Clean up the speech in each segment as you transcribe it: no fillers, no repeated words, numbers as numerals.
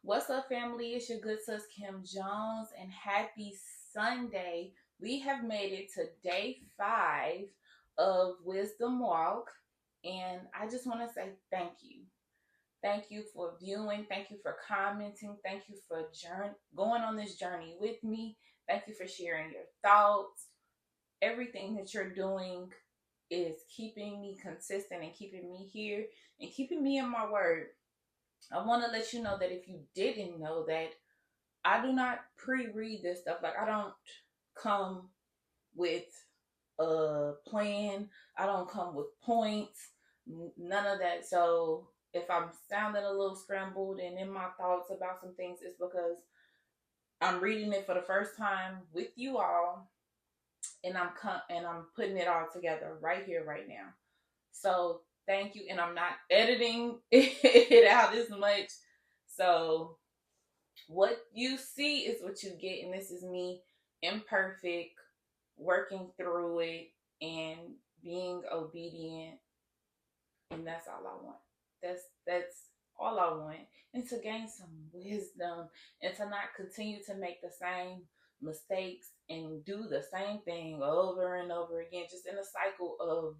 What's up, family? It's your good sis Kim Jones, and happy Sunday. We have made it to day 5 of Wisdom Walk, and I just want to say thank you. Thank you for viewing. Thank you for commenting. Thank you for going on this journey with me. Thank you for sharing your thoughts. Everything that you're doing is keeping me consistent and keeping me here and keeping me in my word. I want to let you know that if you didn't know that, I do not pre-read this stuff. Like, I don't come with a plan. I don't come with points. None of that. So if I'm sounding a little scrambled and in my thoughts about some things, it's because I'm reading it for the first time with you all, and I'm putting it all together right here, right now. So thank you, and I'm not editing it out as much. So what you see is what you get, and this is me, imperfect, working through it and being obedient, and that's all I want. That's all I want, and to gain some wisdom, and to not continue to make the same mistakes and do the same thing over and over again, just in a cycle of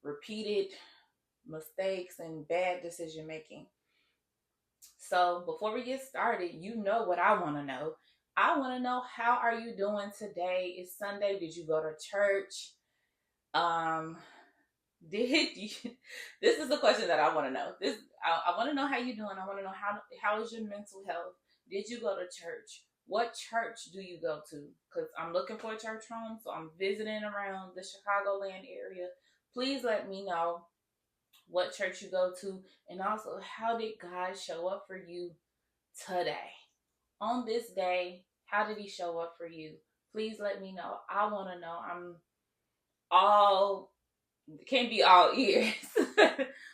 repeated mistakes and bad decision making. So before we get started, you know what I want to know. I want to know, how are you doing today? It's Sunday. Did you go to church? Did you? This is the question that I want to know. I want to know how you're doing. I want to know how is your mental health? Did you go to church? What church do you go to? Because I'm looking for a church home, so I'm visiting around the Chicagoland area. Please let me know what church you go to, and also, how did God show up for you today? On this day, how did he show up for you? Please let me know. I want to know. I'm all, can't be all ears,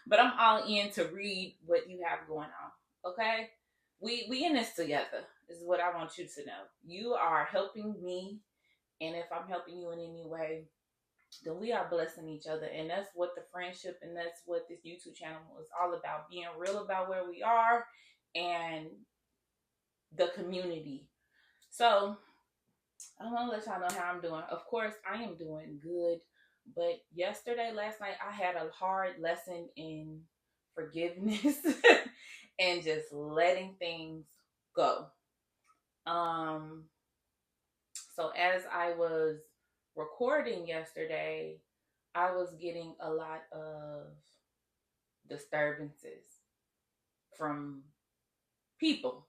but I'm all in to read what you have going on. Okay? We in this together, is what I want you to know. You are helping me, and if I'm helping you in any way, then we are blessing each other. And that's what the friendship, and that's what this YouTube channel is all about, being real about where we are and the community. So I want to let y'all know how I'm doing. Of course, I am doing good, but last night, I had a hard lesson in forgiveness and just letting things go. So as I was recording yesterday, I was getting a lot of disturbances from people.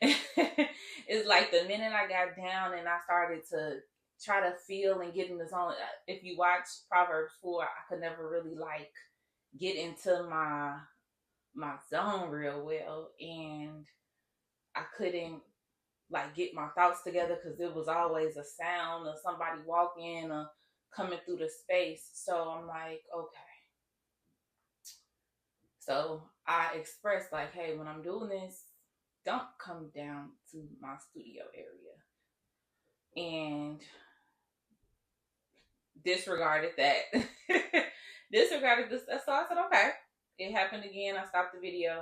It's like the minute I got down and I started to try to feel and get in the zone. If you watch Proverbs 4, I could never really like get into my zone real well, and I couldn't like get my thoughts together because it was always a sound of somebody walking or coming through the space. So I'm like, okay. So I expressed like, hey, when I'm doing this, don't come down to my studio area. And disregarded that. Disregarded this. So I said, okay. It happened again. I stopped the video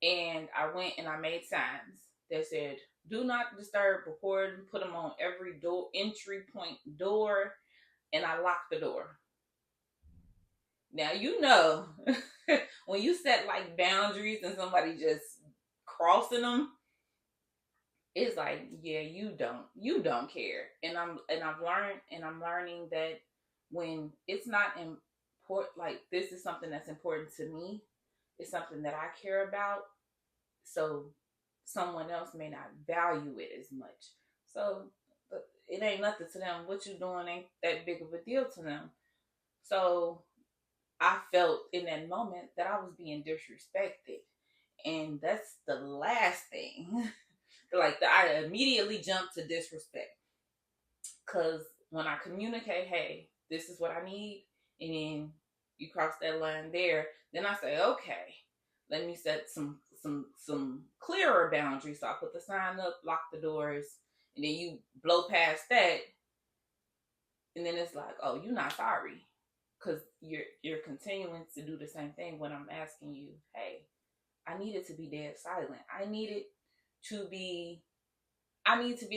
and I went and I made signs that said, do not disturb, record, and put them on every entry point door, and I locked the door. Now, you know, when you set like boundaries and somebody just crossing them, it's like, yeah, you don't care. And I'm learning that when it's not important, like this is something that's important to me, it's something that I care about. So someone else may not value it as much. So it ain't nothing to them. What you doing ain't that big of a deal to them. So I felt in that moment that I was being disrespected. And that's the last thing. Like, I immediately jumped to disrespect. Because when I communicate, hey, this is what I need, and then you cross that line there, then I say, okay, let me set some clearer boundaries. So I put the sign up, lock the doors, and then you blow past that, and then it's like, oh, you're not sorry, because you're continuing to do the same thing when I'm asking you, hey, I needed to be dead silent. I need to be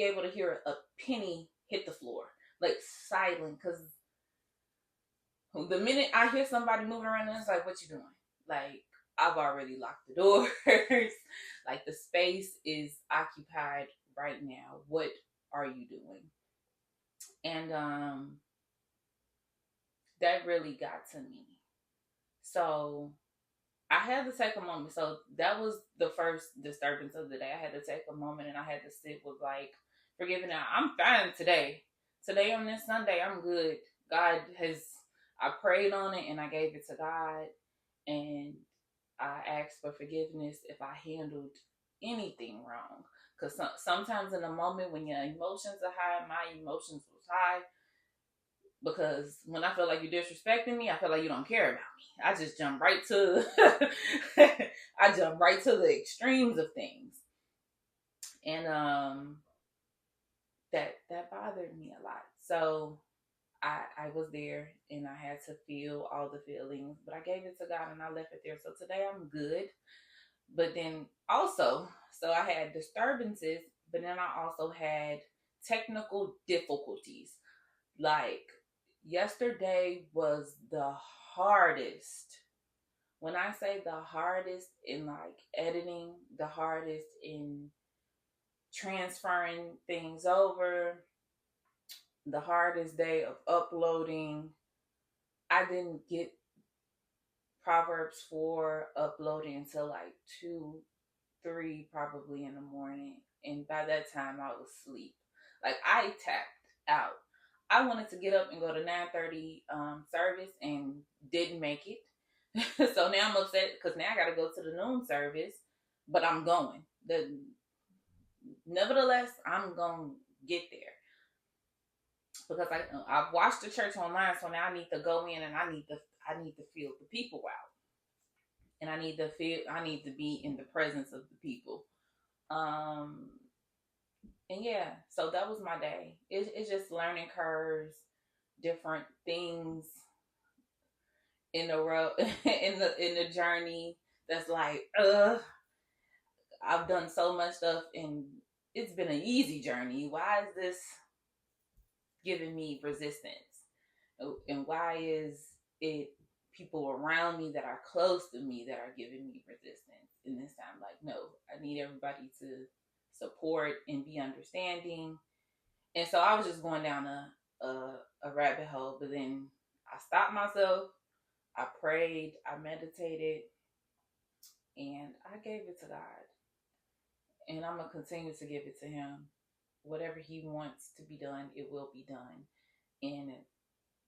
able to hear a penny hit the floor, like silent. Because the minute I hear somebody moving around, it's like, what you doing? Like, I've already locked the doors. Like, the space is occupied right now. What are you doing? And that really got to me. So I had to take a moment. So that was the first disturbance of the day. I had to take a moment and I had to sit with, like, forgiving. Now, I'm fine today. Today on this Sunday, I'm good. I prayed on it and I gave it to God. And I asked for forgiveness if I handled anything wrong. Because sometimes in a moment when your emotions are high, my emotions was high. Because when I feel like you're disrespecting me, I feel like you don't care about me. I just jump right to the extremes of things. And that bothered me a lot. So I was there and I had to feel all the feelings, but I gave it to God and I left it there. So today I'm good. But then also, so I had disturbances, but then I also had technical difficulties. Like, yesterday was the hardest. When I say the hardest in, like, editing, the hardest in transferring things over, the hardest day of uploading. I didn't get Proverbs 4 uploading until like 2, 3 probably in the morning. And by that time I was asleep. Like, I tapped out. I wanted to get up and go to 9:30 service and didn't make it. So now I'm upset because now I got to go to the noon service, but I'm going. Nevertheless, I'm going to get there because I've watched the church online, so now I need to go in and I need to feel the people out. And I need to be in the presence of the people. And yeah, so that was my day. It's just learning curves, different things in the road, in the journey. That's like, I've done so much stuff and it's been an easy journey. Why is this giving me resistance? And why is it people around me that are close to me that are giving me resistance? And this time, like, no, I need everybody to support and be understanding. And so I was just going down a rabbit hole, but then I stopped myself. I prayed, I meditated, and I gave it to God. And I'm going to continue to give it to him. Whatever he wants to be done, it will be done. And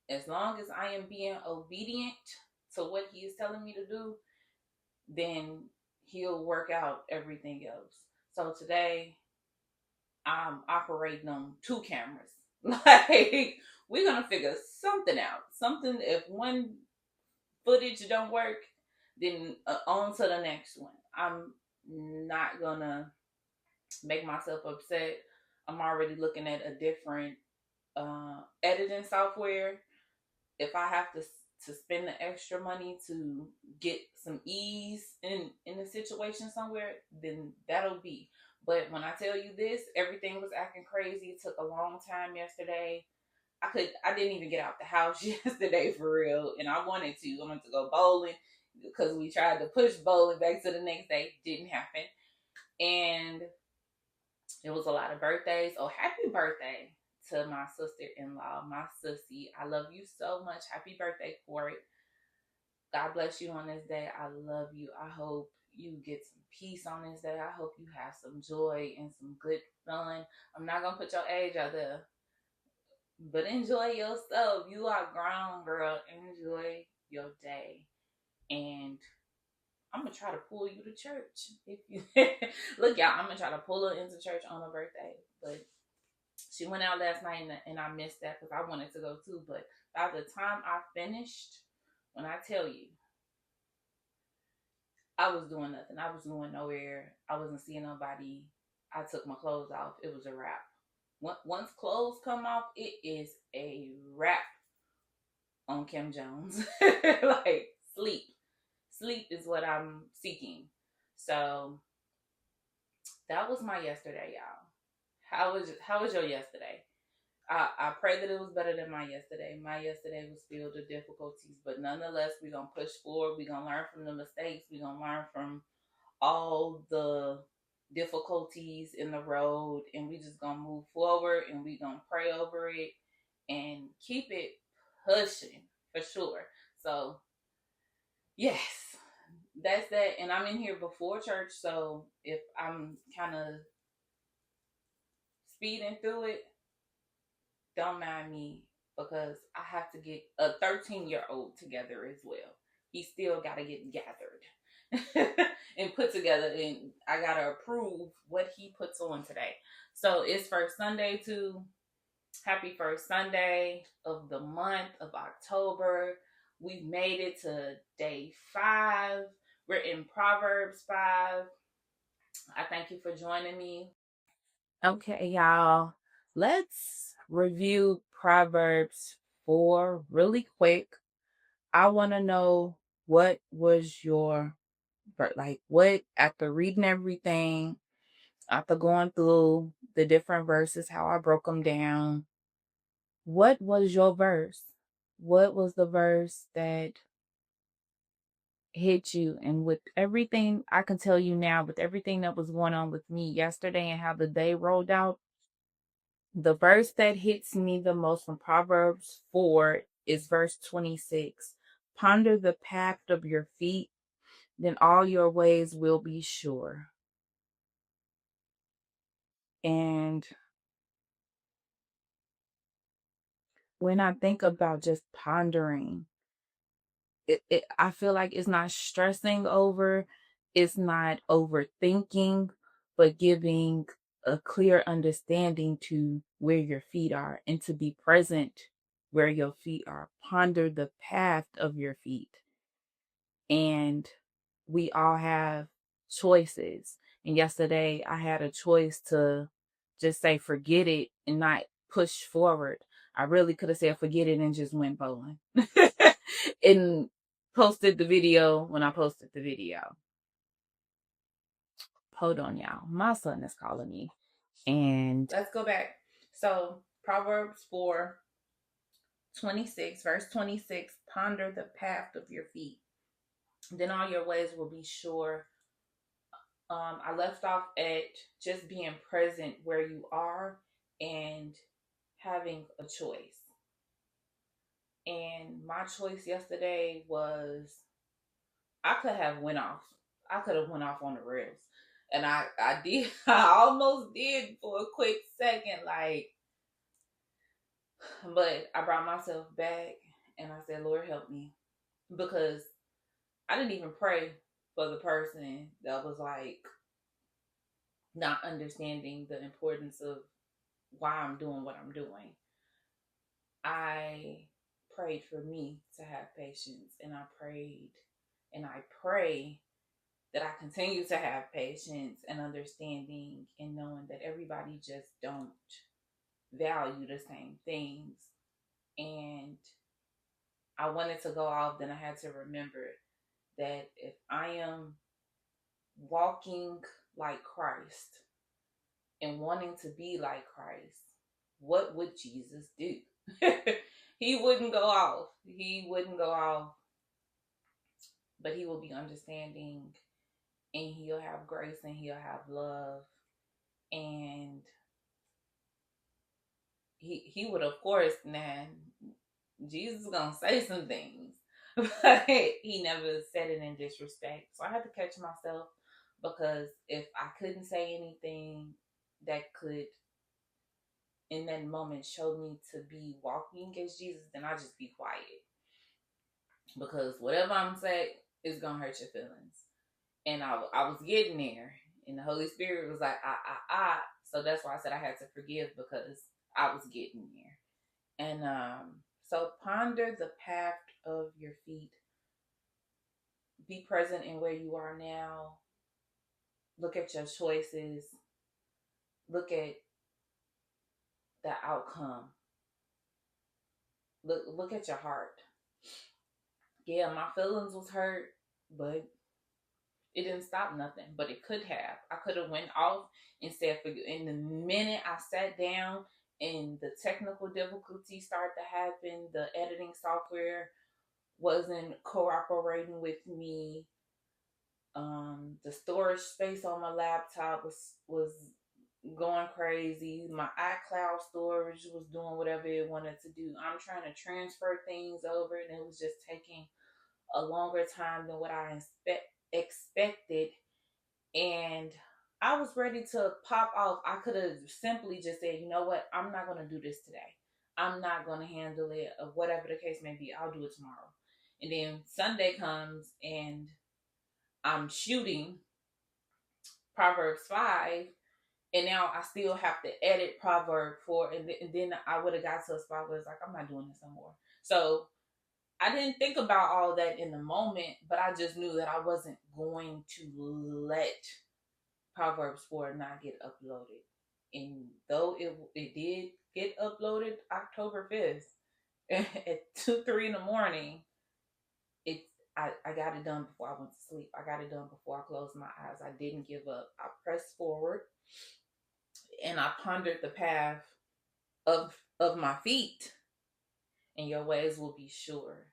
as long as I am being obedient to what he is telling me to do, then he'll work out everything else. So today, I'm operating on 2 cameras. Like, we're going to figure something out. Something, if one footage don't work, then on to the next one. I'm not going to make myself upset. I'm already looking at a different editing software. If I have to spend the extra money to get some ease in the situation somewhere, then that'll be. But when I tell you this, everything was acting crazy. It took a long time yesterday. I didn't even get out the house yesterday for real, and I wanted to go bowling because we tried to push bowling back to the next day. Didn't happen. And it was a lot of birthdays. Oh, happy birthday to my sister-in-law, my sissy. I love you so much. Happy birthday for it. God bless you on this day. I love you. I hope you get some peace on this day. I hope you have some joy and some good fun. I'm not going to put your age out there, but enjoy yourself. You are grown, girl. Enjoy your day. And I'm going to try to pull you to church. If you look, y'all, I'm going to try to pull her into church on her birthday. But she went out last night and I missed that because I wanted to go too. But by the time I finished, when I tell you, I was doing nothing. I was going nowhere. I wasn't seeing nobody. I took my clothes off. It was a wrap. Once clothes come off, it is a wrap on Kim Jones. Like, sleep. Sleep is what I'm seeking. So that was my yesterday, y'all. How was your yesterday? I pray that it was better than my yesterday. My yesterday was filled with difficulties, but nonetheless, we're gonna push forward. We're gonna learn from the mistakes. We're gonna learn from all the difficulties in the road, and we just gonna move forward, and we gonna pray over it and keep it pushing for sure. So yes, that's that. And I'm in here before church, so if I'm kind of speeding through it, don't mind me, because I have to get a 13-year-old together as well. He still got to get gathered and put together, and I got to approve what he puts on today. So it's first Sunday too. Happy first Sunday of the month of October. We've made it to day 5. We're in Proverbs 5. I thank you for joining me. Okay, y'all. Let's review Proverbs 4 really quick. I want to know, what was your, like, what, after reading everything, after going through the different verses, how I broke them down, what was your verse? What was the verse that hit you? And with everything I can tell you now, with everything that was going on with me yesterday and how the day rolled out, the verse that hits me the most from Proverbs 4 is verse 26. Ponder the path of your feet, then all your ways will be sure. And when I think about just pondering, I feel like it's not stressing over, it's not overthinking, but giving a clear understanding to where your feet are and to be present where your feet are. Ponder the path of your feet. And we all have choices. And yesterday I had a choice to just say forget it and not push forward. I really could have said forget it and just went bowling. And posted the video when I posted the video. Hold on, y'all. My son is calling me. And let's go back. So Proverbs 4:26, verse 26, ponder the path of your feet. Then all your ways will be sure. I left off at just being present where you are and having a choice. And my choice yesterday was, I could have went off. I could have went off on the rails. And I did. I almost did for a quick second, like, but I brought myself back and I said, Lord, help me. Because I didn't even pray for the person that was like not understanding the importance of why I'm doing what I'm doing. I prayed for me to have patience, and I prayed and I pray that I continue to have patience and understanding, and knowing that everybody just don't value the same things. And I wanted to go off, then I had to remember that if I am walking like Christ and wanting to be like Christ, what would Jesus do? He wouldn't go off. He wouldn't go off, but he will be understanding, and he'll have grace, and he'll have love. And he would, of course, man, Jesus is gonna say some things, but he never said it in disrespect. So I had to catch myself, because if I couldn't say anything that could in that moment show me to be walking as Jesus, then I just be quiet, because whatever I'm saying is gonna hurt your feelings. And I was getting there, and the Holy Spirit was like, so that's why I said I had to forgive, because I was getting there. And so ponder the path of your feet. Be present in where you are now. Look at your choices. Look at the outcome. Look at your heart. Yeah, my feelings was hurt, but It didn't stop nothing, but it could have. I could have went off and said, in the minute I sat down and the technical difficulties started to happen, the editing software wasn't cooperating with me. The storage space on my laptop was going crazy. My iCloud storage was doing whatever it wanted to do. I'm trying to transfer things over, and it was just taking a longer time than what I expected. And I was ready to pop off. I could have simply just said, you know what, I'm not going to do this today. I'm not going to handle it, or whatever the case may be. I'll do it tomorrow. And then Sunday comes and I'm shooting Proverbs 5, and now I still have to edit Proverb 4, and then I would have got to a spot where it's like, I'm not doing this no more. So I didn't think about all that in the moment, but I just knew that I wasn't going to let Proverbs 4 not get uploaded. And though it did get uploaded October 5th at 2-3 in the morning, I got it done before I went to sleep. I got it done before I closed my eyes. I didn't give up. I pressed forward and I pondered the path of my feet, and your ways will be sure.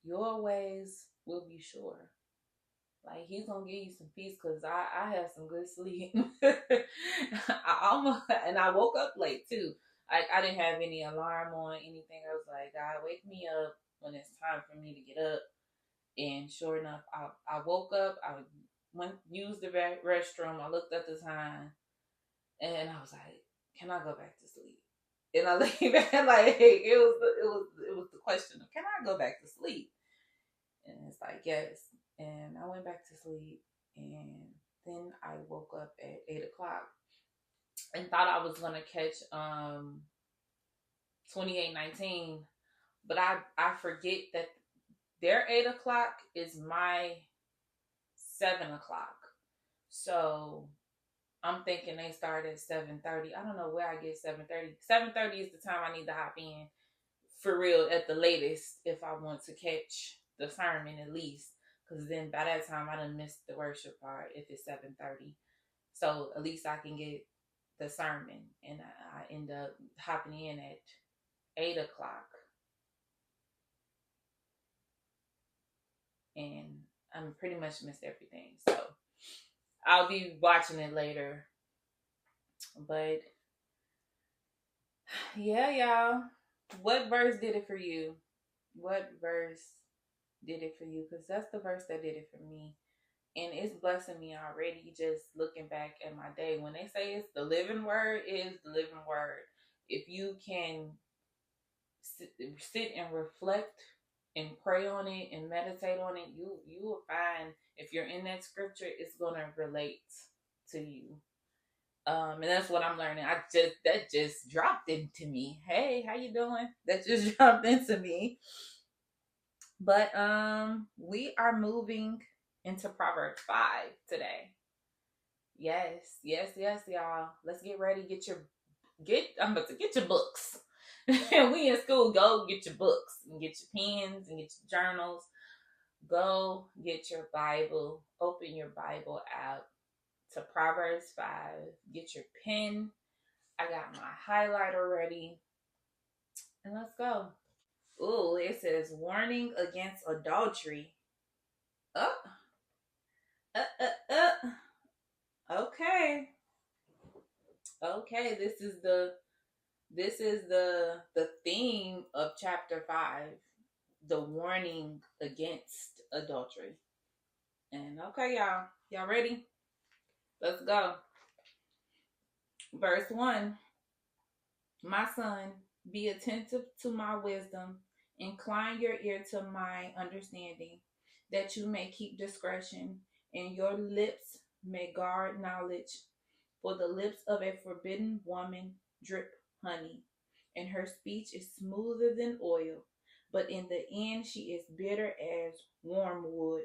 Your ways will be sure. Like, he's gonna give you some peace, because I had some good sleep. I woke up late too. I didn't have any alarm on, anything. I was like, God, wake me up when it's time for me to get up. And sure enough, I woke up. I went used the restroom. I looked at the time, and I was like, can I go back to sleep? And I lay back, like, it was the question of, can I go back to sleep? And it's like, yes. And I went back to sleep, and then I woke up at 8:00 and thought I was gonna catch 28:19, but I forget that their 8:00 is my 7:00. So I'm thinking they start at 7:30. I don't know where I get 7:30. 7:30 is the time I need to hop in, for real, at the latest, if I want to catch the sermon at least. Because then by that time I done missed the worship part if it's 7:30. So at least I can get the sermon. And I end up hopping in at 8:00. And I'm pretty much missed everything. So I'll be watching it later. But yeah, y'all. What verse did it for you? What verse did it for you? Because that's the verse that did it for me. And it's blessing me already, just looking back at my day. When they say it's the living word, it is the living word. If you can sit and reflect and pray on it and meditate on it, you will find, if you're in that scripture, it's gonna relate to you. And that's what I'm learning. That just dropped into me. Hey, how you doing? That just dropped into me. But we are moving into Proverbs 5 today. Yes, y'all. Let's get ready. I'm about to get your books. We in school. Go get your books and get your pens and get your journals. Go get your Bible. Open your Bible app to Proverbs 5. Get your pen. I got my highlighter ready. And let's go. Ooh, it says warning against adultery. Oh. Okay. Okay, this is the theme of chapter 5, the warning against adultery. And okay, y'all ready? Let's go. Verse 1. My son, be attentive to my wisdom, incline your ear to my understanding, that you may keep discretion, and your lips may guard knowledge. For the lips of a forbidden woman drip honey, and her speech is smoother than oil, but in the end she is bitter as wormwood,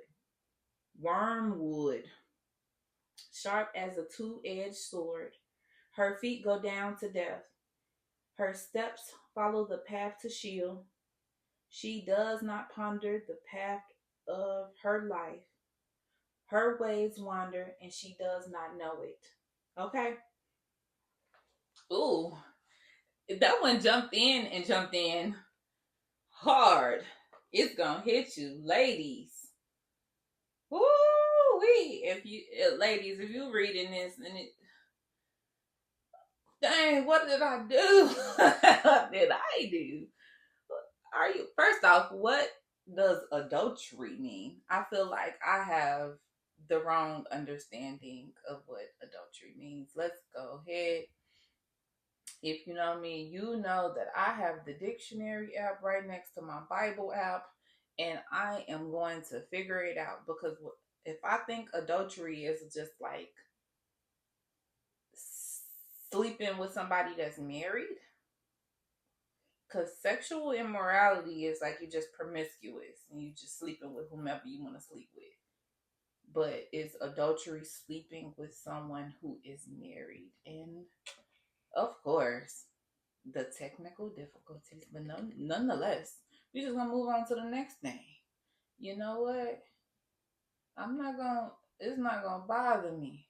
sharp as a two-edged sword. Her feet go down to death. Her steps follow the path to Sheol. She does not ponder the path of her life. Her ways wander and she does not know it. Okay? Ooh, that one jumped in and jumped in hard. It's gonna hit you, ladies. Woo wee! If you, ladies, if you reading this and it, dang, what did I do? What did I do? Are you, first off, what does adultery mean? I feel like I have the wrong understanding of what adultery means. Let's go ahead. If you know me, you know that I have the dictionary app right next to my Bible app, and I am going to figure it out because if I think adultery is just like sleeping with somebody that's married, because sexual immorality is like you're just promiscuous and you just sleeping with whomever you want to sleep with. But is adultery sleeping with someone who is married? And of course, the technical difficulties, but nonetheless, we just gonna move on to the next thing. You know what? It's not gonna bother me.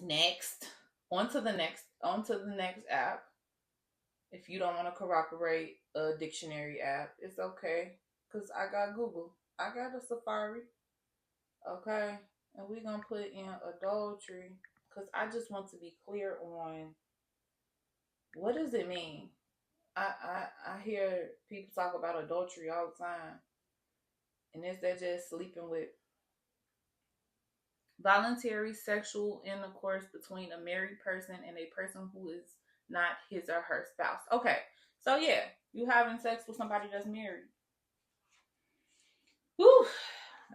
Next, onto the next app. If you don't want to corroborate a dictionary app, it's okay. Because I got Google. I got a Safari. Okay. And we're going to put in adultery. Because I just want to be clear on what does it mean? I hear people talk about adultery all the time. And is that just sleeping with voluntary sexual intercourse between a married person and a person who is not his or her spouse? Okay, so yeah, you having sex with somebody that's married. Whew.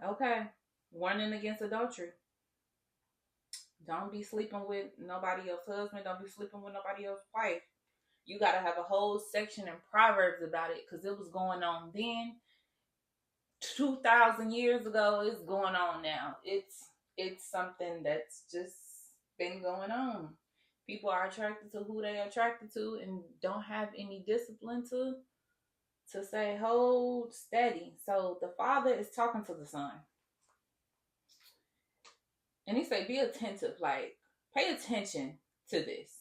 Okay, warning against adultery. Don't be sleeping with nobody else's husband. Don't be sleeping with nobody else's wife. You got to have a whole section in Proverbs about it because it was going on then. 2,000 years ago, it's going on now. It's something that's just been going on. People are attracted to who they are attracted to and don't have any discipline to say hold steady. So the father is talking to the son. And he say, be attentive, like pay attention to this.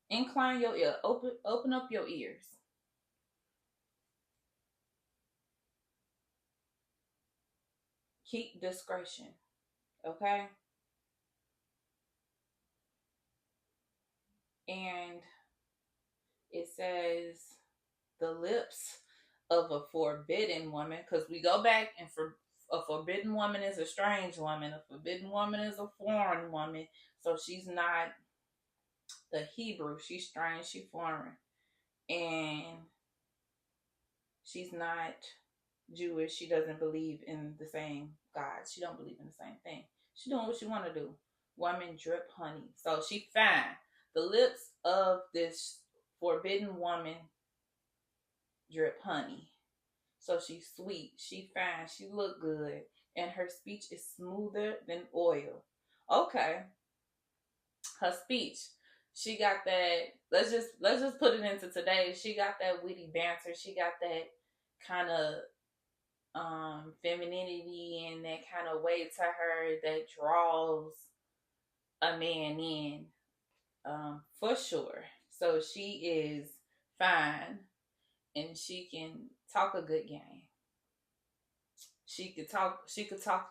Incline your ear, open up your ears. Keep discretion. Okay? And it says the lips of a forbidden woman, because we go back and for a forbidden woman is a strange woman, a forbidden woman is a foreign woman, so she's not the Hebrew, she's strange, she's foreign, and she's not Jewish, she doesn't believe in the same God, she don't believe in the same thing, she doing what she want to do. Woman drip honey, so she fine. The lips of this forbidden woman drip honey. So she's sweet, she fine, she look good, and her speech is smoother than oil. Okay. Her speech. She got that, let's just put it into today. She got that witty banter. She got that kind of femininity and that kind of way to her that draws a man in. For sure. So she is fine and she can talk a good game. She could talk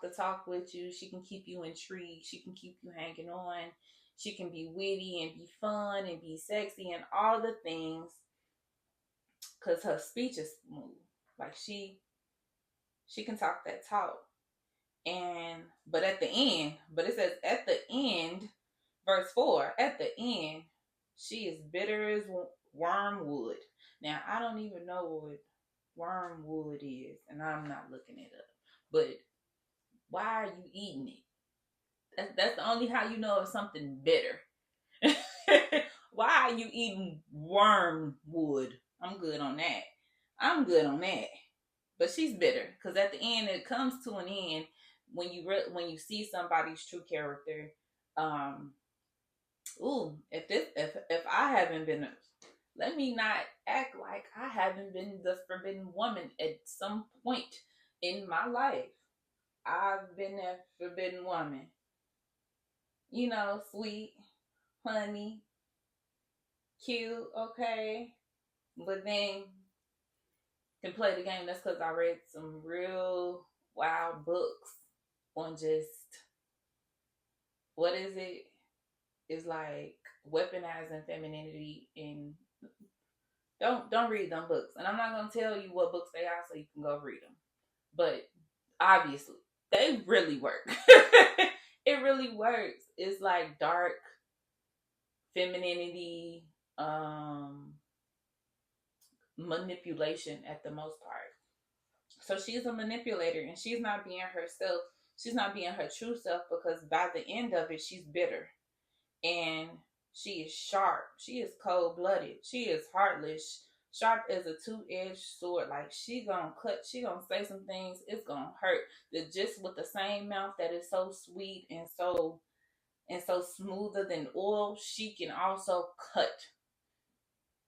the talk with you. She can keep you intrigued. She can keep you hanging on. She can be witty and be fun and be sexy and all the things. Cause her speech is smooth. Like she can talk that talk. But it says at the end, verse 4, at the end, she is bitter as wormwood. Now, I don't even know what wormwood is, and I'm not looking it up. But why are you eating it? That's the only how you know it's something bitter. Why are you eating wormwood? I'm good on that. But she's bitter because at the end, it comes to an end when you see somebody's true character. If I haven't been, let me not act like I haven't been the forbidden woman at some point in my life, I've been that forbidden woman. You know, sweet, honey, cute, okay. But then can play the game. That's because I read some real wild books on just what is it? It's like weaponizing femininity, and don't read them books. And I'm not gonna tell you what books they are so you can go read them. But obviously, they really work. It really works. It's like dark femininity, manipulation at the most part. So she's a manipulator and she's not being herself. She's not being her true self because by the end of it, she's bitter and she is sharp. She is cold blooded. She is heartless. Sharp as a two-edged sword. Like she gonna cut. She gonna say some things. It's gonna hurt. That just with the same mouth that is so sweet and so smoother than oil, she can also cut.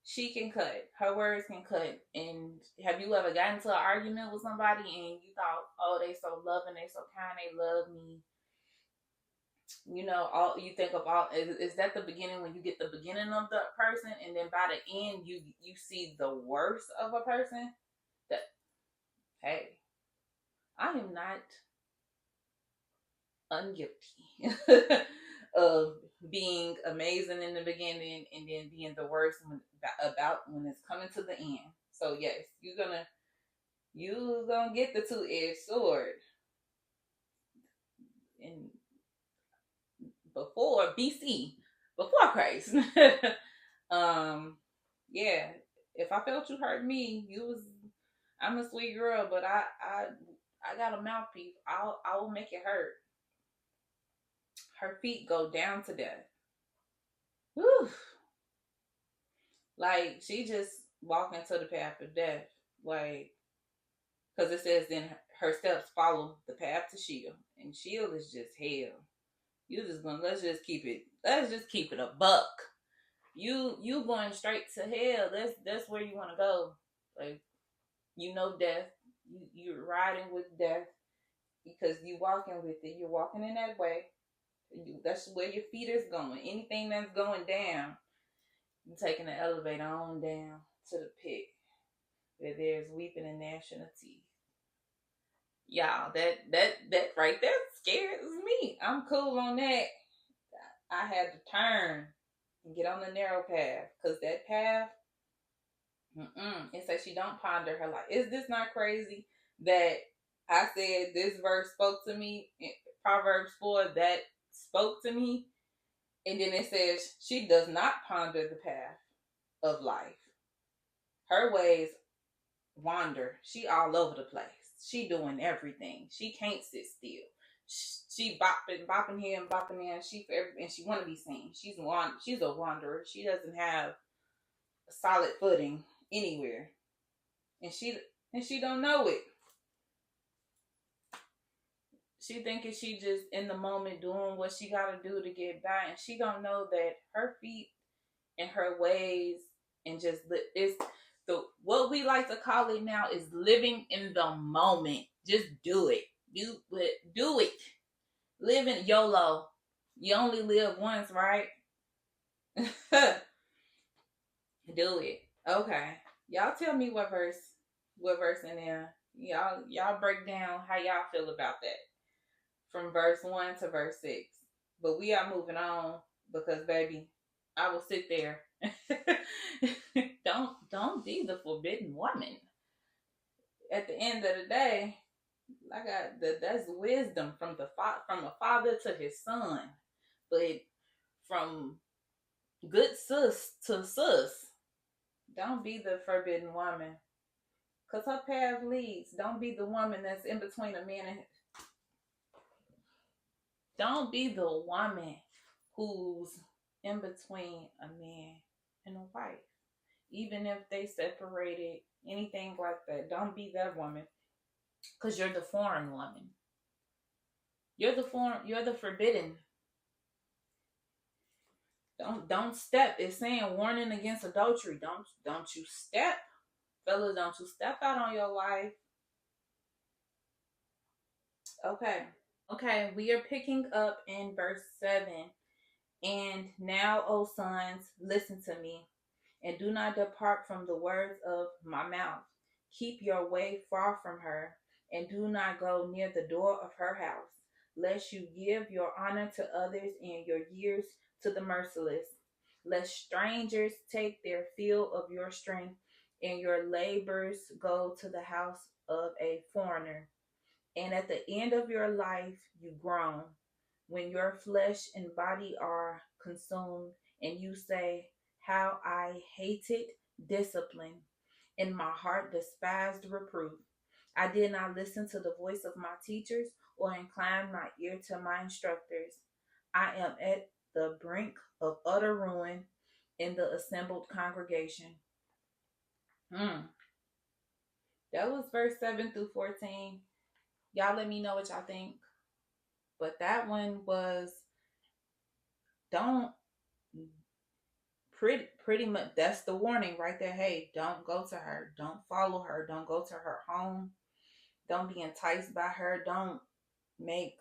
She can cut. Her words can cut. And have you ever gotten into an argument with somebody and you thought, oh, they so loving, they so kind, they love me. You know, all you think of all is that the beginning when you get the beginning of the person, and then by the end you see the worst of a person. That hey, I am not unguilty of being amazing in the beginning and then being the worst when it's coming to the end. So yes, you're gonna get the two-edged sword. And before BC, before Christ, yeah. If I felt you hurt me, I'm a sweet girl, but I got a mouthpiece. I will make it hurt. Her feet go down to death. Whew. Like she just walked into the path of death. Like, because it says then her steps follow the path to Sheol, and Sheol is just hell. You just gonna let's just keep it a buck. You going straight to hell. That's where you want to go. Like, you know, death. You're riding with death because you walking with it. You're walking in that way. That's where your feet is going. Anything that's going down, you're taking the elevator on down to the pit where there's weeping and gnashing of teeth. Y'all, that right there scares me. I'm cool on that. I had to turn and get on the narrow path because that path, it says she don't ponder her life. Is this not crazy that I said this verse spoke to me? Proverbs 4 that spoke to me, and then it says she does not ponder the path of life. Her ways wander. She all over the place. She doing everything. She can't sit still. She bopping here and bopping there. And she want to be seen. She's a wanderer. She doesn't have a solid footing anywhere, and she don't know it. She thinking she just in the moment doing what she got to do to get by, and she don't know that her feet and her ways and just is what we like to call it now is living in the moment. Just do it. Do it. Live in YOLO. You only live once, right? Do it. Okay. Y'all tell me what verse in there. Y'all break down how y'all feel about that. From verse 1 to verse 6. But we are moving on because baby, I will sit there. Don't be the forbidden woman. At the end of the day, that's wisdom from a father to his son. But from good sis to sis, don't be the forbidden woman. Because her path leads. Don't be the woman that's in between a man and don't be the woman who's in between a man and a wife. Even if they separated, anything like that. Don't be that woman. Because you're the foreign woman. You're the forbidden. Don't step. It's saying warning against adultery. Don't you step. Fellas, don't you step out on your wife. Okay. Okay, we are picking up in verse 7. And now, O sons, listen to me, and do not depart from the words of my mouth. Keep your way far from her, and do not go near the door of her house, lest you give your honor to others and your years to the merciless, lest strangers take their fill of your strength, and your labors go to the house of a foreigner. And at the end of your life, you groan, when your flesh and body are consumed, and you say, how I hated discipline, and my heart despised reproof. I did not listen to the voice of my teachers or incline my ear to my instructors. I am at the brink of utter ruin in the assembled congregation. Hmm. That was verse 7 through 14. Y'all let me know what y'all think. But that one was, don't, pretty much that's the warning right there. Hey, don't go to her. Don't follow her. Don't go to her home. Don't be enticed by her. Make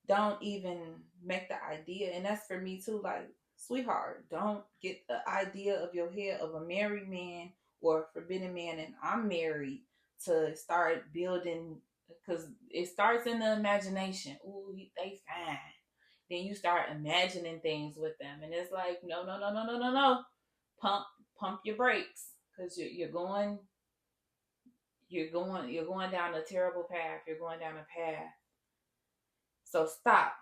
don't even make the idea. And that's for me too. Like, sweetheart, don't get the idea of your head of a married man or a forbidden man, and I'm married, to start building, because it starts in the imagination. Ooh, they fine. Then you start imagining things with them, and it's like, no, no, no, no, no, no, no. Pump your brakes, because you're going down a terrible path. You're going down a path. So stop.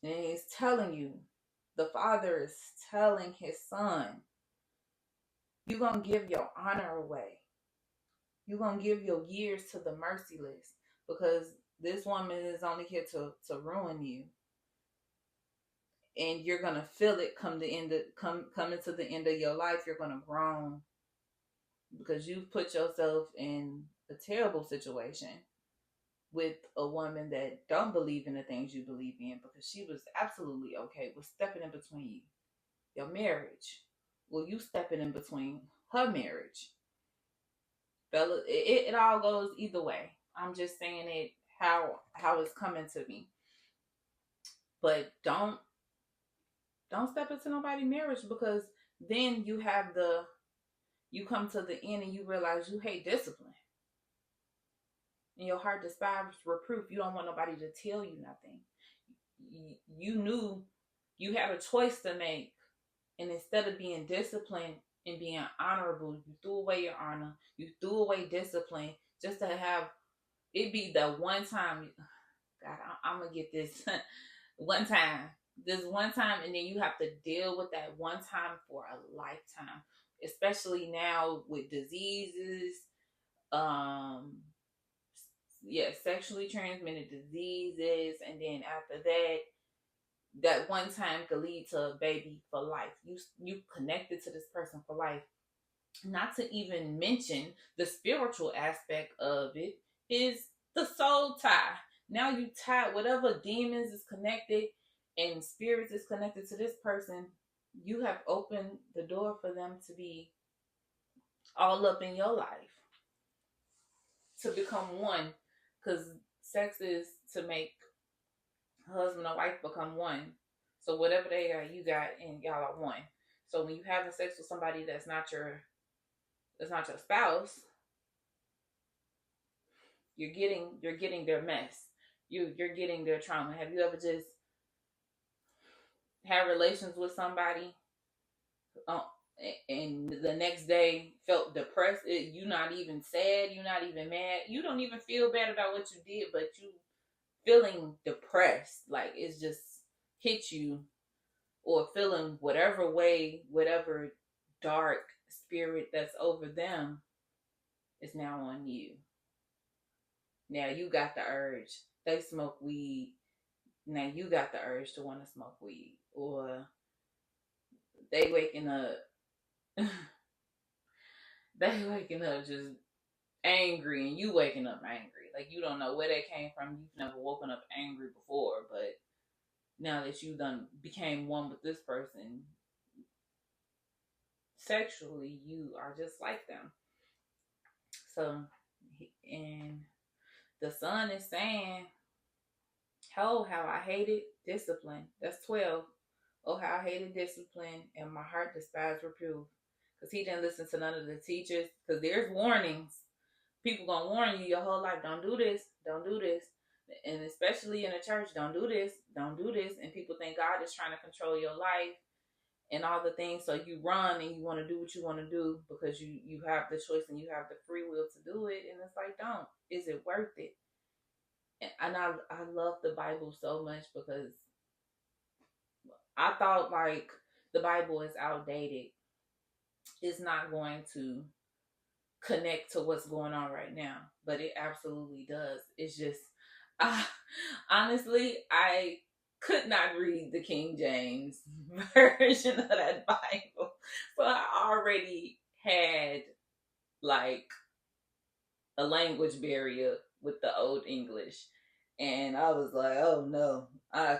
And he's telling you, the father is telling his son, you're going to give your honor away. You're going to give your years to the merciless, because this woman is only here to ruin you. And you're going to feel it coming to the end of your life. You're going to groan because you've put yourself in a terrible situation with a woman that don't believe in the things you believe in, because she was absolutely okay with stepping in between your marriage. Well, you stepping in between her marriage. Fella, it all goes either way. I'm just saying it how it's coming to me. But don't step into nobody's marriage, because then you come to the end and you realize you hate discipline. And your heart despises reproof. You don't want nobody to tell you nothing. You knew you had a choice to make, and instead of being disciplined and being honorable, you threw away your honor. You threw away discipline just to have it be the one time. God, I'm gonna get this one time. This one time, and then you have to deal with that one time for a lifetime. Especially now with diseases, um, sexually transmitted diseases, and then after that, that one time could lead to a baby for life. You connected to this person for life. Not to even mention the spiritual aspect of it is the soul tie. Now you tie whatever demons is connected and spirits is connected to this person. You have opened the door for them to be all up in your life, to become one, because sex is to make husband and wife become one. So whatever they are, you got, and y'all are one. So when you having sex with somebody that's not your spouse, you're getting their mess. You're getting their trauma. Have you ever just had relations with somebody, uh, and the next day felt depressed? You not even sad. You're not even mad. You don't even feel bad about what you did, but you feeling depressed. Like it's just hit you, or feeling whatever way, whatever dark spirit that's over them is now on you. Now you got the urge. They smoke weed. Now you got the urge to want to smoke weed. Or they waking up they waking up just angry, and you waking up angry. Like you don't know where they came from. You've never woken up angry before, but now that you done became one with this person sexually, you are just like them. So, and the son is saying, oh, how I hated discipline. That's 12. Oh, how I hated discipline, and my heart despised reproof. Because he didn't listen to none of the teachers. Because there's warnings. People gonna warn you your whole life. Don't do this. Don't do this. And especially in a church, don't do this. Don't do this. And people think God is trying to control your life and all the things. So you run and you want to do what you want to do because you have the choice and you have the free will to do it. And it's like, don't. Is it worth it? And I love the Bible so much because I thought like the Bible is outdated. It's not going to connect to what's going on right now, but it absolutely does. It's just, honestly, I could not read the King James version of that Bible, so I already had like a language barrier with the Old English, and I was like, oh no, I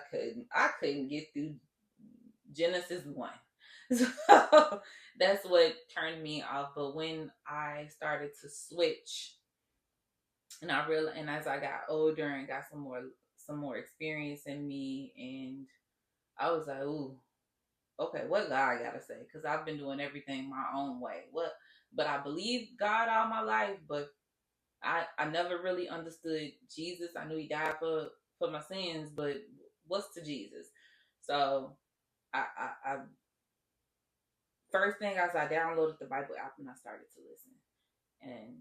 couldn't get through Genesis 1. So that's what turned me off. But when I started to switch, and I realized, and as I got older and got some more experience in me, and I was like, ooh, okay, what God gotta say? Because I've been doing everything my own way. But I believed God all my life, but I never really understood Jesus. I knew he died for my sins, but what's to Jesus? So I first thing I downloaded the Bible app and I started to listen. And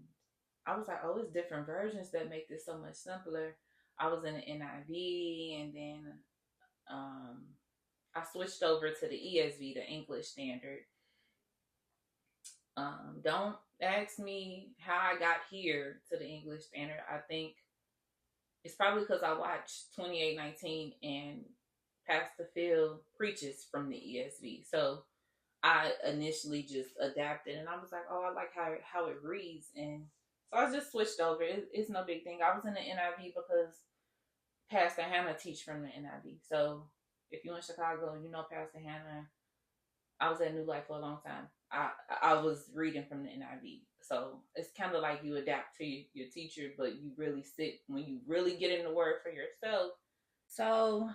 I was like, oh, it's different versions that make this so much simpler. I was in the NIV, and then I switched over to the ESV, the English Standard. Don't ask me how I got here to the English Standard. I think it's probably because I watched 2819 and Pastor Phil preaches from the ESV. So I initially just adapted, and I was like, oh, I like how it reads. And so I just switched over. It's no big thing. I was in the NIV because Pastor Hannah teach from the NIV. So if you're in Chicago, you know Pastor Hannah. I was at New Life for a long time. I was reading from the NIV. So it's kind of like you adapt to your teacher, but you really sit when you really get in the word for yourself. So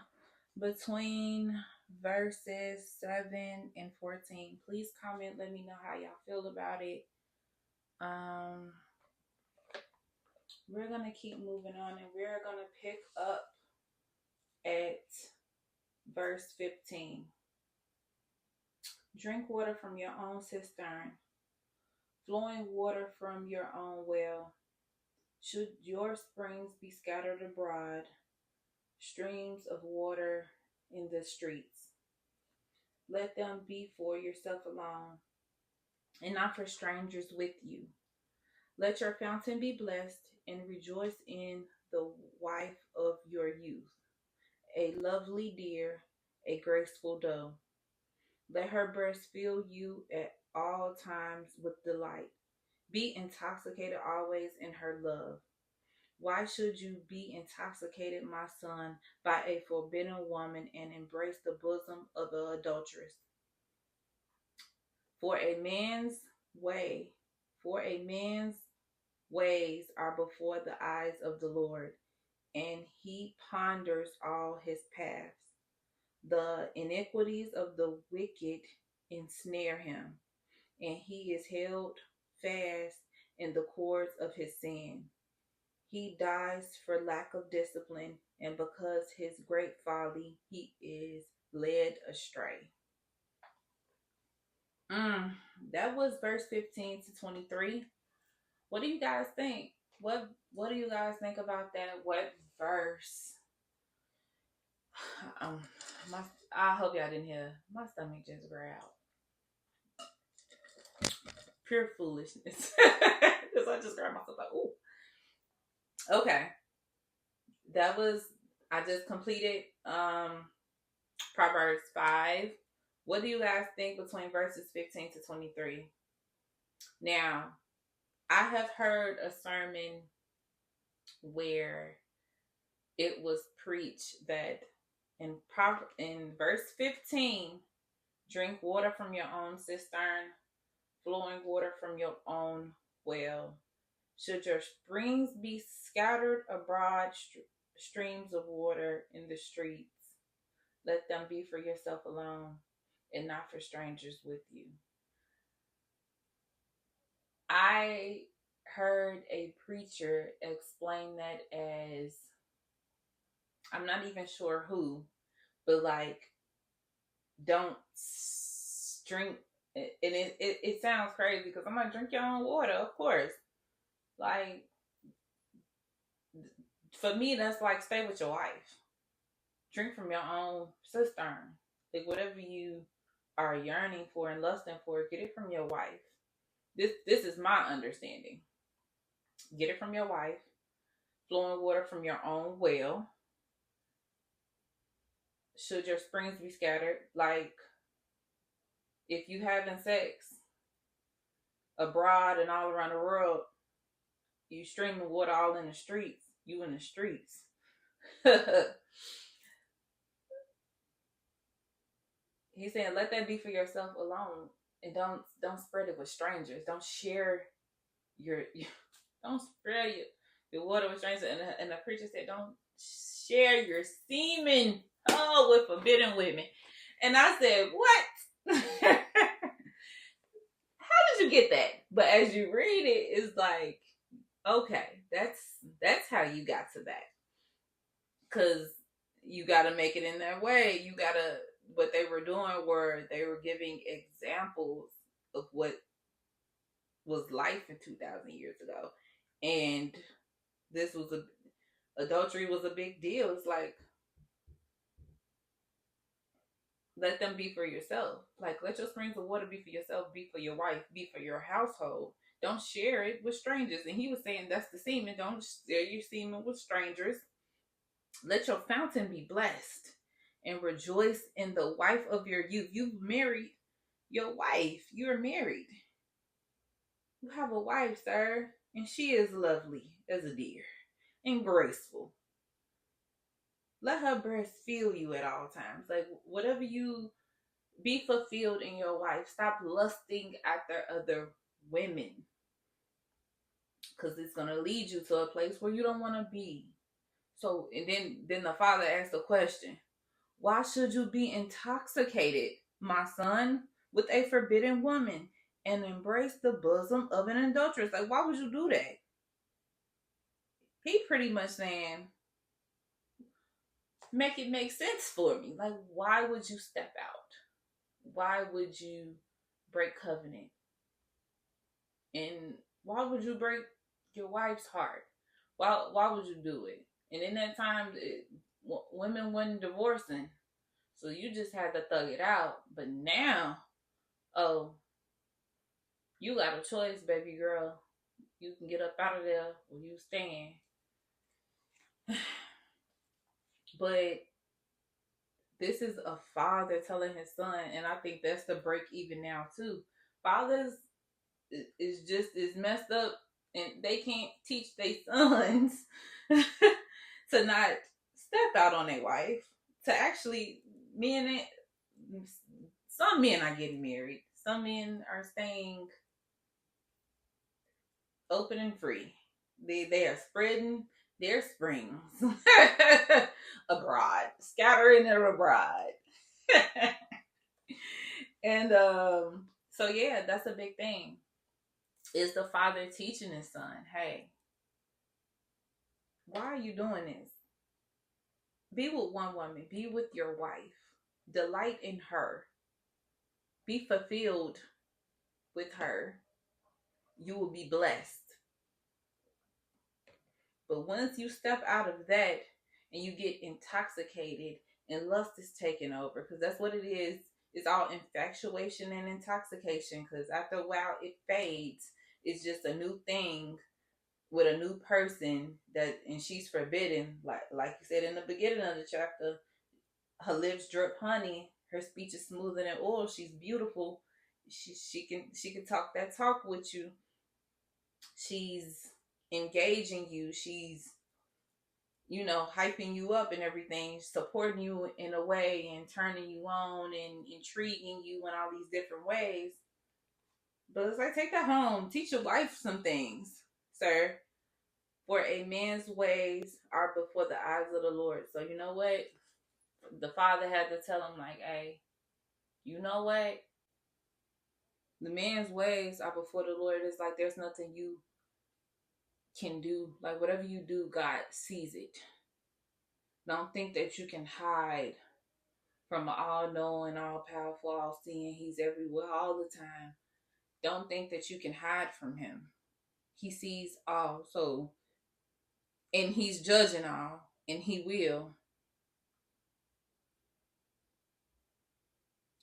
between verses 7 and 14, please comment, let me know how y'all feel about it. We're gonna keep moving on, and we're gonna pick up at verse 15. Drink water from your own cistern, flowing water from your own well. Should your springs be scattered abroad, streams of water in the streets, let them be for yourself alone, and not for strangers with you. Let your fountain be blessed, and rejoice in the wife of your youth, a lovely deer, a graceful doe. Let her breast fill you at all times with delight. Be intoxicated always in her love. Why should you be intoxicated, my son, by a forbidden woman, and embrace the bosom of the adulteress? For a man's way, for a man's ways are before the eyes of the Lord, and he ponders all his paths. The iniquities of the wicked ensnare him, and he is held fast in the cords of his sin. He dies for lack of discipline, and because his great folly, he is led astray. That was verse 15 to 23. What do you guys think? What do you guys think about that? What verse? I hope y'all didn't hear my stomach just growled. Pure foolishness. Because I just grabbed myself like, ooh. Okay. I just completed Proverbs 5. What do you guys think between verses 15 to 23? Now, I have heard a sermon where it was preached that in verse 15, drink water from your own cistern, flowing water from your own well. Should your springs be scattered abroad, streams of water in the streets, let them be for yourself alone and not for strangers with you. I heard a preacher explain that as, I'm not even sure who, but like, don't drink. And it sounds crazy because I'm like, drink your own water, of course. Like, for me, that's like, stay with your wife. Drink from your own cistern. Like, whatever you are yearning for and lusting for, get it from your wife. This is my understanding. Get it from your wife. Flowing water from your own well. Should your springs be scattered? Like, if you having sex abroad and all around the world, you streaming water all in the streets. You in the streets. He's saying, let that be for yourself alone, and don't spread it with strangers. Don't share your don't spread your water with strangers. And the preacher said, don't share your semen with forbidden women. And I said, what? How did you get that? But as you read it, it's like, okay, that's how you got to that. Because you got to make it in their way. You got to, what they were doing were they were giving examples of what was life in 2,000 years ago. And this was adultery was a big deal. It's like, let them be for yourself. Like, let your springs of water be for yourself, be for your wife, be for your household. Don't share it with strangers. And he was saying that's the semen. Don't share your semen with strangers. Let your fountain be blessed and rejoice in the wife of your youth. You've married your wife. You're married. You have a wife, sir, and she is lovely as a deer and graceful. Let her breast feel you at all times. Like, whatever you, be fulfilled in your wife. Stop lusting after other women, because it's going to lead you to a place where you don't want to be. So, and then the father asked the question, why should you be intoxicated, my son, with a forbidden woman and embrace the bosom of an adulteress? Like, why would you do that? He pretty much saying, make it make sense for me. Like, why would you step out? Why would you break covenant? And why would you break your wife's heart? Why would you do it? And in that time, women weren't divorcing, so you just had to thug it out. But now, oh, you got a choice, baby girl. You can get up out of there or you stand. But this is a father telling his son, and I think that's the break even now too. Fathers is just as messed up, and they can't teach their sons to not step out on their wife. To actually, some men are getting married. Some men are staying open and free. They are spreading their springs abroad, scattering it abroad. And so yeah, that's a big thing. Is the father teaching his son, hey, why are you doing this? Be with one woman, be with your wife, delight in her, be fulfilled with her. You will be blessed. But once you step out of that and you get intoxicated and lust is taking over, because that's what it is. It's all infatuation and intoxication, because after a while it fades. It's just a new thing with a new person and she's forbidden. Like you said in the beginning of the chapter, her lips drip honey, her speech is smoother than oil, she's beautiful. She can talk that talk with you. She's engaging you. She's, hyping you up and everything, supporting you in a way and turning you on and intriguing you in all these different ways. But it's like, take that home. Teach your wife some things. sir, for a man's ways are before the eyes of the Lord. So you know what? The father had to tell him, like, hey, you know what? The man's ways are before the Lord. It's like there's nothing you can do. Like whatever you do, God sees it. Don't think that you can hide from an all-knowing, all-powerful, all-seeing. He's everywhere all the time. Don't think that you can hide from him. He sees all. So, and he's judging all, and he will.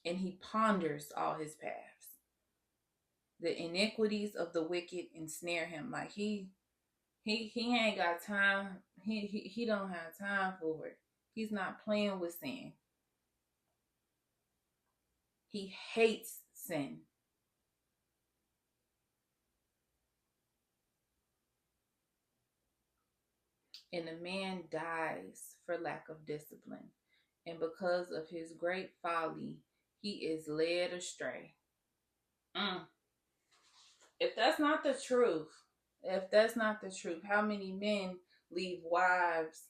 And he ponders all his paths. The iniquities of the wicked ensnare him. Like he ain't got time. He don't have time for it. He's not playing with sin. He hates sin. And a man dies for lack of discipline. And because of his great folly, he is led astray. If that's not the truth, how many men leave wives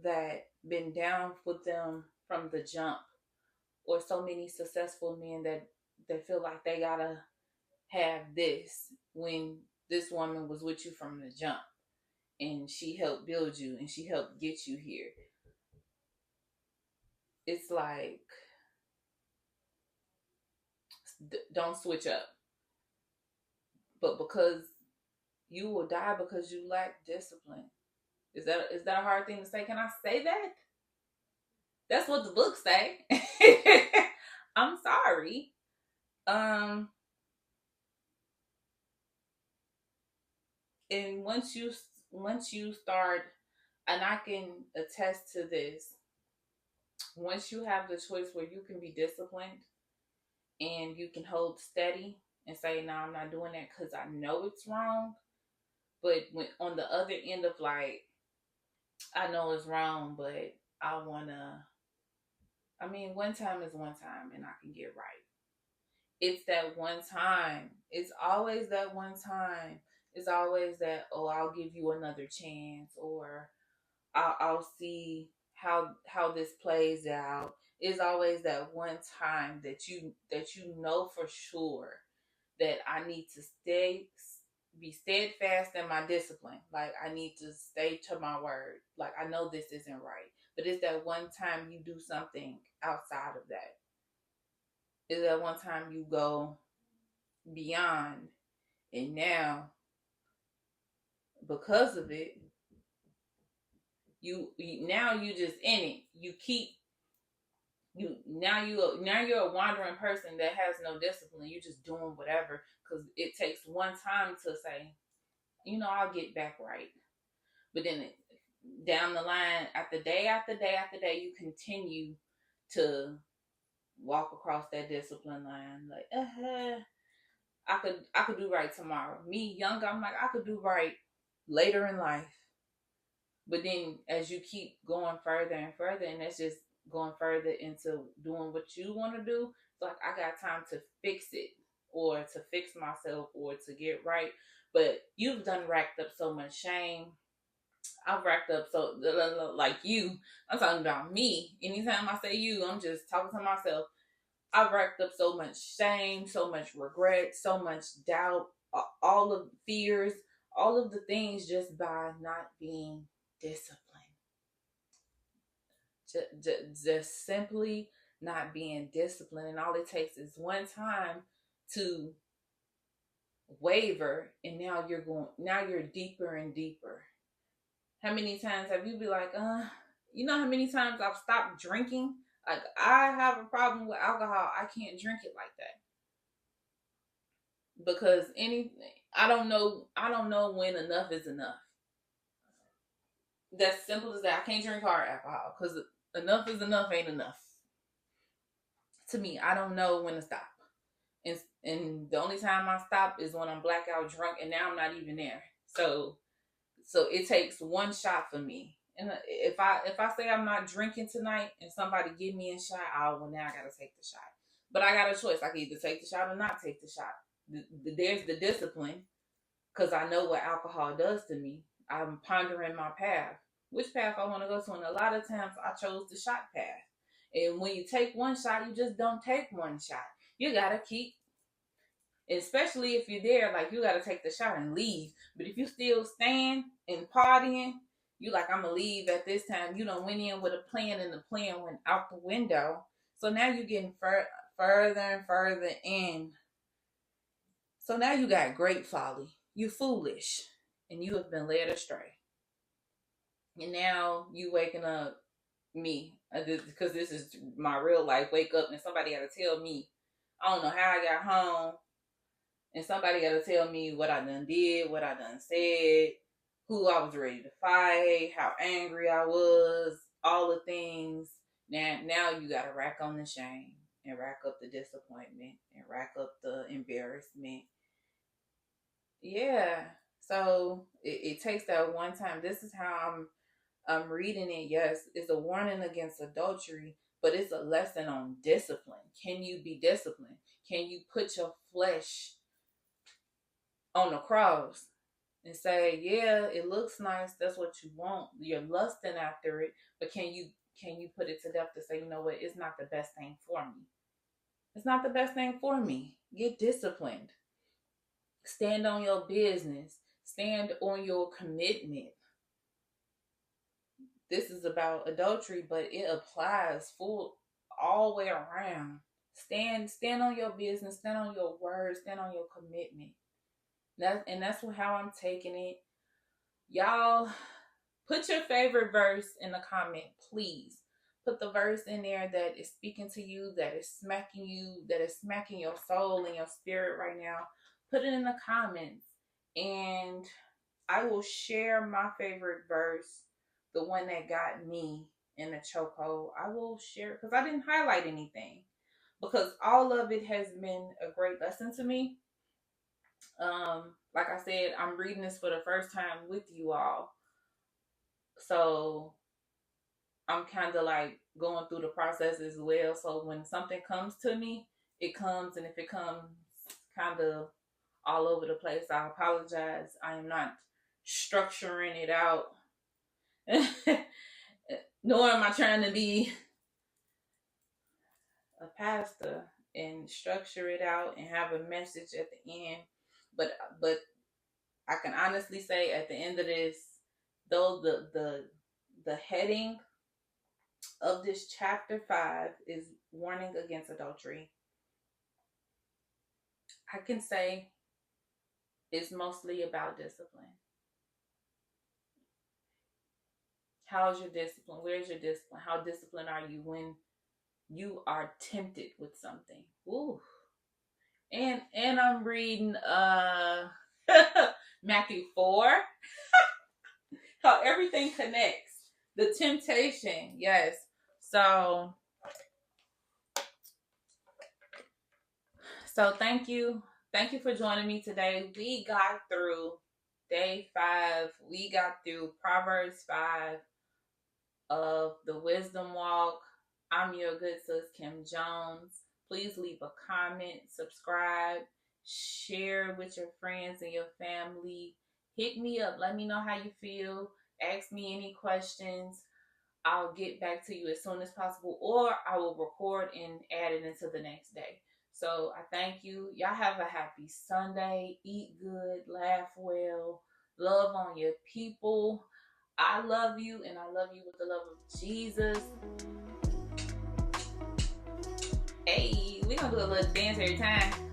that been down with them from the jump, or so many successful men that feel like they gotta have this when this woman was with you from the jump and she helped build you and she helped get you here. It's like, don't switch up. But because you will die because you lack discipline. Is that a hard thing to say? Can I say that? That's what the books say. I'm sorry. And once you start, and I can attest to this, once you have the choice where you can be disciplined and you can hold steady and say, no, I'm not doing that because I know it's wrong. But when on the other end of like, I know it's wrong, but one time is one time and I can get right. It's that one time. It's always that one time. It's always that, oh, I'll give you another chance, or I'll see how this plays out. It's always that one time that you know for sure that I need to be steadfast in my discipline. Like I need to stay to my word. Like I know this isn't right. But it's that one time you do something outside of that. It's that one time you go beyond, and now because of it, you just in it. Now you're a wandering person that has no discipline. You're just doing whatever because it takes one time to say, I'll get back right. But then down the line, after day after day after day, you continue to walk across that discipline line. Like, I could do right tomorrow. Me, younger, I'm like, I could do right later in life. But then as you keep going further and further, and that's just going further into doing what you want to do, it's like I got time to fix it, or to fix myself, or to get right. But you've done racked up so much shame. I've racked up so, like you, I'm talking about me. Anytime I say you, I'm just talking to myself. I've racked up so much shame, so much regret, so much doubt, all of fears, all of the things just by not being disciplined. Just simply not being disciplined. And all it takes is one time to waver, and now you're deeper and deeper. How many times have you been like, you know how many times I've stopped drinking? Like I have a problem with alcohol. I can't drink it like that. Because I don't know when enough is enough. That's simple as that. I can't drink hard alcohol because enough is enough ain't enough. To me, I don't know when to stop. And the only time I stop is when I'm blackout drunk, and now I'm not even there. So it takes one shot for me. And if I say I'm not drinking tonight and somebody give me a shot, well, now I gotta take the shot. But I got a choice. I can either take the shot or not take the shot. There's the discipline. because I know what alcohol does to me. I'm pondering my path, which path I want to go to. And a lot of times I chose the shot path. And when you take one shot, you just don't take one shot. You got to keep, especially if you're there, like you got to take the shot and leave. But if you still stand and partying, you like, I'm going to leave at this time. You done went in with a plan and the plan went out the window. So now you're getting further and further in. So now you got great folly. You foolish. And you have been led astray. And now you waking up me. Because this is my real life. Wake up and somebody got to tell me. I don't know how I got home. And somebody got to tell me what I done did, what I done said, who I was ready to fight, how angry I was, all the things. Now you got to rack on the shame and rack up the disappointment and rack up the embarrassment. Yeah. So it takes that one time. This is how I'm reading it. Yes, it's a warning against adultery, but it's a lesson on discipline. Can you be disciplined? Can you put your flesh on the cross and say, yeah, it looks nice, that's what you want, you're lusting after it, but can you put it to death to say, you know what, it's not the best thing for me. It's not the best thing for me. Get disciplined. Stand on your business. Stand on your commitment. This is about adultery, but it applies full all the way around. Stand on your business, stand on your word, stand on your commitment. That's how I'm taking it. Y'all, put your favorite verse in the comment, please. Put the verse in there that is speaking to you, that is smacking you, that is smacking your soul and your spirit right now. Put it in the comments, and I will share my favorite verse, the one that got me in the chokehold. I will share it because I didn't highlight anything, because all of it has been a great lesson to me. Like I said, I'm reading this for the first time with you all. So I'm kind of like going through the process as well. So when something comes to me, it comes. And if it comes kind of all over the place, I apologize. I am not structuring it out. Nor am I trying to be a pastor and structure it out and have a message at the end. But I can honestly say at the end of this, though the heading of this chapter 5 is warning against adultery, I can say it's mostly about discipline. How's your discipline? Where's your discipline? How disciplined are you when you are tempted with something? Ooh. And I'm reading Matthew 4. How everything connects. The temptation, yes. So thank you. Thank you for joining me today. We got through day 5. We got through Proverbs 5 of the Wisdom Walk. I'm your good sis, Kim Jones. Please leave a comment, subscribe, share with your friends and your family. Hit me up. Let me know how you feel. Ask me any questions. I'll get back to you as soon as possible, or I will record and add it into the next day. So I thank you. Y'all have a happy Sunday. Eat good, laugh well, love on your people. I love you, and I love you with the love of Jesus. Hey, we're going to do a little dance every time.